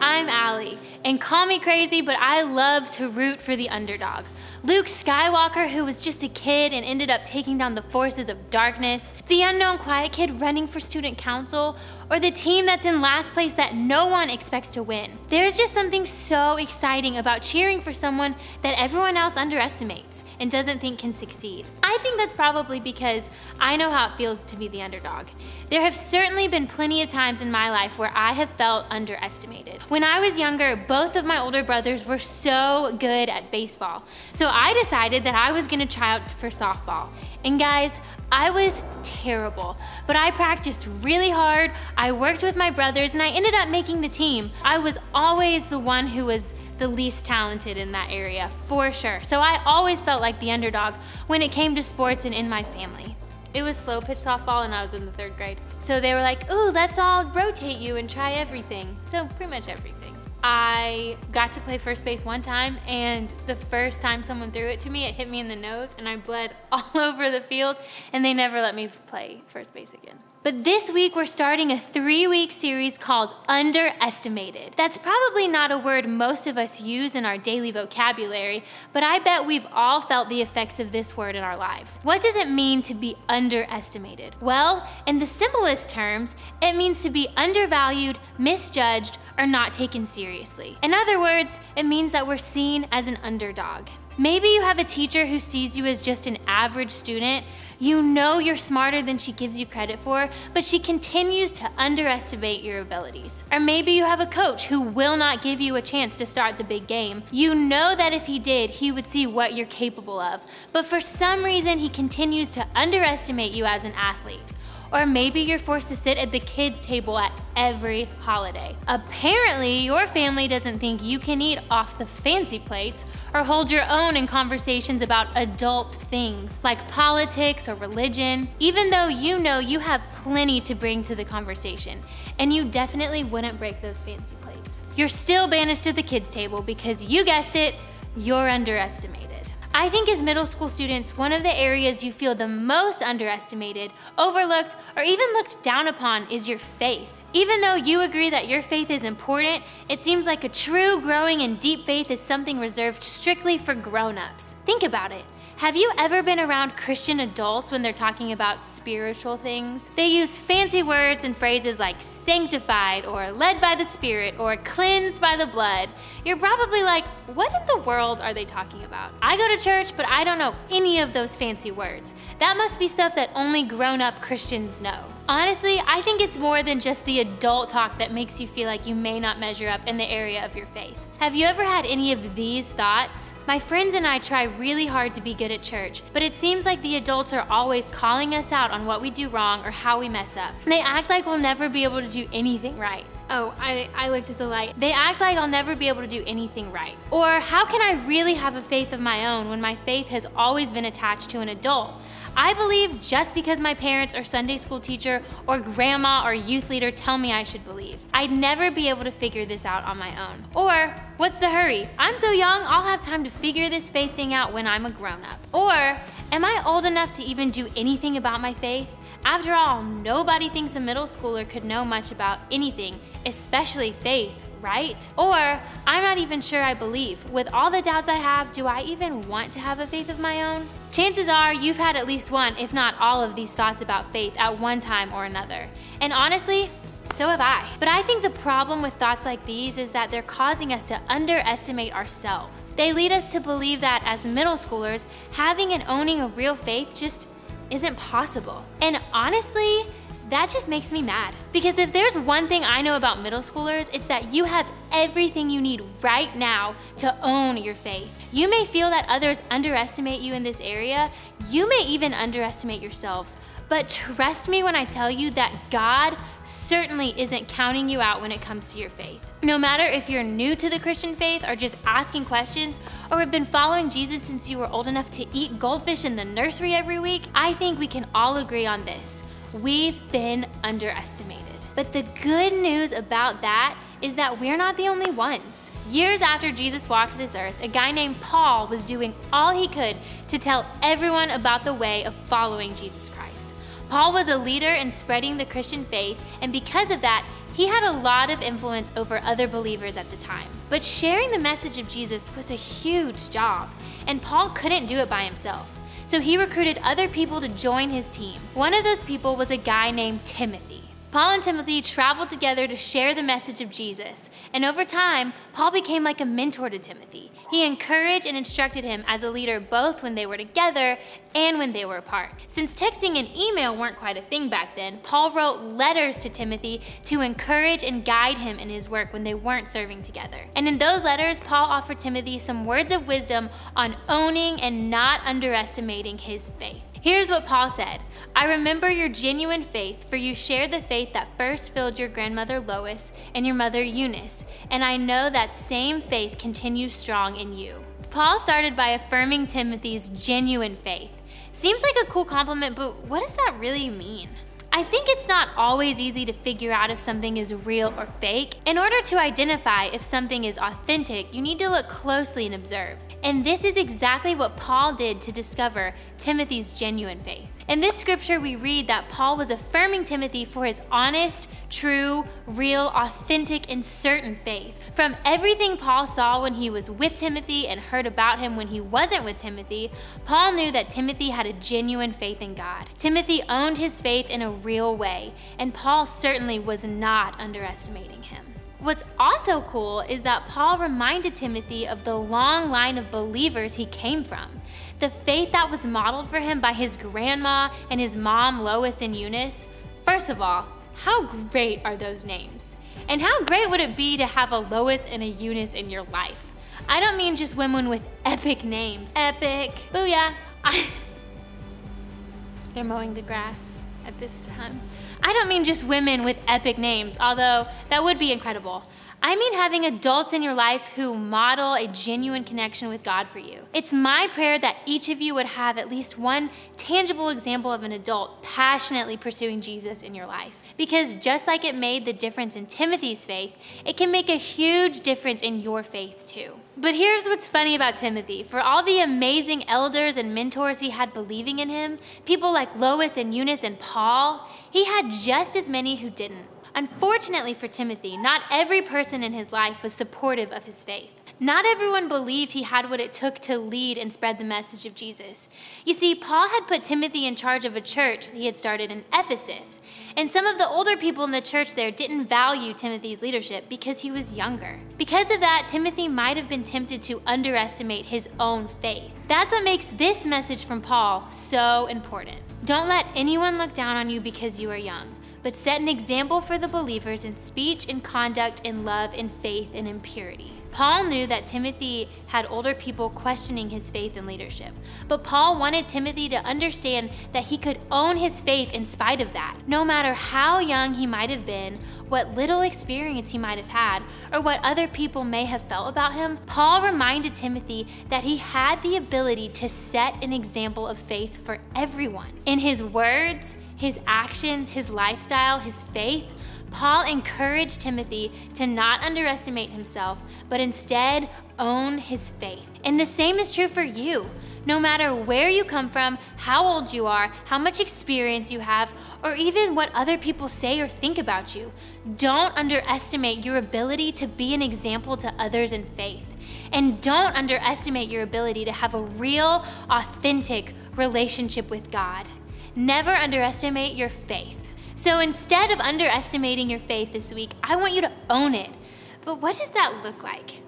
I'm Allie, and call me crazy, but I love to root for the underdog. Luke Skywalker, who was just a kid and ended up taking down the forces of darkness, the unknown quiet kid running for student council, or the team that's in last place that no one expects to win. There's just something so exciting about cheering for someone that everyone else underestimates and doesn't think can succeed. I think that's probably because I know how it feels to be the underdog. There have certainly been plenty of times in my life where I have felt underestimated. When I was younger, both of my older brothers were so good at baseball, so I decided that I was gonna try out for softball. And guys, I was terrible, but I practiced really hard, I worked with my brothers, and I ended up making the team. I was always the one who was the least talented in that area, for sure. So I always felt like the underdog when it came to sports and in my family. It was slow pitch softball and I was in the 3rd grade. So they were like, ooh, let's all rotate you and try everything. So pretty much everything. I got to play first base one time, and the first time someone threw it to me, it hit me in the nose and I bled all over the field, and they never let me play first base again. But this week we're starting a 3-week series called Underestimated. That's probably not a word most of us use in our daily vocabulary, but I bet we've all felt the effects of this word in our lives. What does it mean to be underestimated? Well, in the simplest terms, it means to be undervalued, misjudged, or not taken seriously. In other words, it means that we're seen as an underdog. Maybe you have a teacher who sees you as just an average student. You know you're smarter than she gives you credit for, but she continues to underestimate your abilities. Or maybe you have a coach who will not give you a chance to start the big game. You know that if he did, he would see what you're capable of, but for some reason he continues to underestimate you as an athlete. Or maybe you're forced to sit at the kids' table at every holiday. Apparently, your family doesn't think you can eat off the fancy plates or hold your own in conversations about adult things like politics or religion, even though you know you have plenty to bring to the conversation, and you definitely wouldn't break those fancy plates. You're still banished to the kids' table because you guessed it, you're underestimated. I think as middle school students, one of the areas you feel the most underestimated, overlooked, or even looked down upon is your faith. Even though you agree that your faith is important, it seems like a true, growing, and deep faith is something reserved strictly for grown-ups. Think about it. Have you ever been around Christian adults when they're talking about spiritual things? They use fancy words and phrases like sanctified, or led by the Spirit, or cleansed by the blood. You're probably like, what in the world are they talking about? I go to church, but I don't know any of those fancy words. That must be stuff that only grown-up Christians know. Honestly, I think it's more than just the adult talk that makes you feel like you may not measure up in the area of your faith. Have you ever had any of these thoughts? My friends and I try really hard to be good at church, but it seems like the adults are always calling us out on what we do wrong or how we mess up. They act like we'll never be able to do anything right. Oh, I looked at the light. They act like I'll never be able to do anything right. Or how can I really have a faith of my own when my faith has always been attached to an adult? I believe just because my parents or Sunday school teacher or grandma or youth leader tell me I should believe. I'd never be able to figure this out on my own. Or, what's the hurry? I'm so young, I'll have time to figure this faith thing out when I'm a grown-up. Or, am I old enough to even do anything about my faith? After all, nobody thinks a middle schooler could know much about anything, especially faith, right? Or, I'm not even sure I believe. With all the doubts I have, do I even want to have a faith of my own? Chances are you've had at least one, if not all of these thoughts about faith at one time or another. And honestly, so have I. But I think the problem with thoughts like these is that they're causing us to underestimate ourselves. They lead us to believe that as middle schoolers, having and owning a real faith just isn't possible. And honestly, that just makes me mad. Because if there's one thing I know about middle schoolers, it's that you have everything you need right now to own your faith. You may feel that others underestimate you in this area. You may even underestimate yourselves. But trust me when I tell you that God certainly isn't counting you out when it comes to your faith. No matter if you're new to the Christian faith or just asking questions, or have been following Jesus since you were old enough to eat goldfish in the nursery every week, I think we can all agree on this. We've been underestimated. But the good news about that is that we're not the only ones. Years after Jesus walked this earth, a guy named Paul was doing all he could to tell everyone about the way of following Jesus Christ. Paul was a leader in spreading the Christian faith, and because of that, He had a lot of influence over other believers at the time. But sharing the message of Jesus was a huge job, and Paul couldn't do it by himself. So he recruited other people to join his team. One of those people was a guy named Timothy. Paul and Timothy traveled together to share the message of Jesus, and over time, Paul became like a mentor to Timothy. He encouraged and instructed him as a leader both when they were together and when they were apart. Since texting and email weren't quite a thing back then, Paul wrote letters to Timothy to encourage and guide him in his work when they weren't serving together. And in those letters, Paul offered Timothy some words of wisdom on owning and not underestimating his faith. Here's what Paul said. I remember your genuine faith, for you shared the faith that first filled your grandmother Lois and your mother Eunice, and I know that same faith continues strong in you. Paul started by affirming Timothy's genuine faith. Seems like a cool compliment, but what does that really mean? I think it's not always easy to figure out if something is real or fake. In order to identify if something is authentic, you need to look closely and observe. And this is exactly what Paul did to discover Timothy's genuine faith. In this scripture, we read that Paul was affirming Timothy for his honest, true, real, authentic, and certain faith. From everything Paul saw when he was with Timothy and heard about him when he wasn't with Timothy, Paul knew that Timothy had a genuine faith in God. Timothy owned his faith in a real way, and Paul certainly was not underestimating him. What's also cool is that Paul reminded Timothy of the long line of believers he came from. The faith that was modeled for him by his grandma and his mom, Lois and Eunice. First of all, how great are those names? And how great would it be to have a Lois and a Eunice in your life? I don't mean just women with epic names. Epic. Booyah. They're mowing the grass at this time. I don't mean just women with epic names, although that would be incredible. I mean having adults in your life who model a genuine connection with God for you. It's my prayer that each of you would have at least one tangible example of an adult passionately pursuing Jesus in your life. Because just like it made the difference in Timothy's faith, it can make a huge difference in your faith too. But here's what's funny about Timothy. For all the amazing elders and mentors he had believing in him, people like Lois and Eunice and Paul, he had just as many who didn't. Unfortunately for Timothy, not every person in his life was supportive of his faith. Not everyone believed he had what it took to lead and spread the message of Jesus. You see, Paul had put Timothy in charge of a church he had started in Ephesus, and some of the older people in the church there didn't value Timothy's leadership because he was younger. Because of that, Timothy might have been tempted to underestimate his own faith. That's what makes this message from Paul so important. Don't let anyone look down on you because you are young, but set an example for the believers in speech and conduct, in love, in faith, and in purity. Paul knew that Timothy had older people questioning his faith and leadership, but Paul wanted Timothy to understand that he could own his faith in spite of that. No matter how young he might have been, what little experience he might have had, or what other people may have felt about him, Paul reminded Timothy that he had the ability to set an example of faith for everyone. In his words, his actions, his lifestyle, his faith, Paul encouraged Timothy to not underestimate himself, but instead own his faith. And the same is true for you. No matter where you come from, how old you are, how much experience you have, or even what other people say or think about you, don't underestimate your ability to be an example to others in faith. And don't underestimate your ability to have a real, authentic relationship with God. Never underestimate your faith. So instead of underestimating your faith this week, I want you to own it. But what does that look like?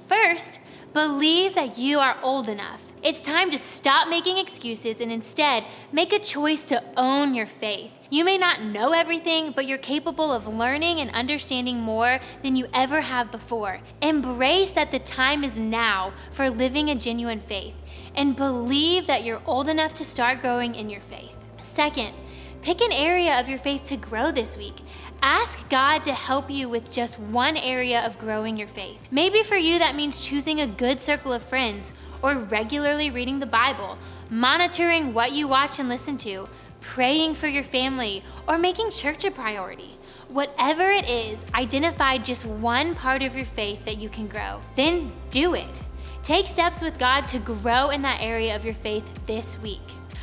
First, believe that you are old enough. It's time to stop making excuses and instead make a choice to own your faith. You may not know everything, but you're capable of learning and understanding more than you ever have before. Embrace that the time is now for living a genuine faith, and believe that you're old enough to start growing in your faith. Second, pick an area of your faith to grow this week. Ask God to help you with just one area of growing your faith. Maybe for you that means choosing a good circle of friends, or regularly reading the Bible, monitoring what you watch and listen to, praying for your family, or making church a priority. Whatever it is, identify just one part of your faith that you can grow. Then do it. Take steps with God to grow in that area of your faith this week.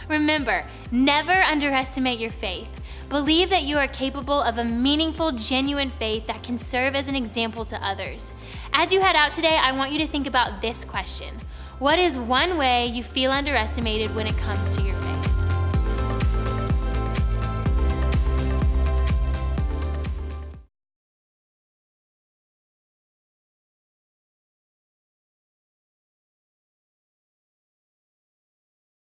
Remember, never underestimate your faith, Believe that you are capable of a meaningful, genuine faith that can serve as an example to others. As you head out today, I want you to think about this question. What is one way you feel underestimated when it comes to your faith?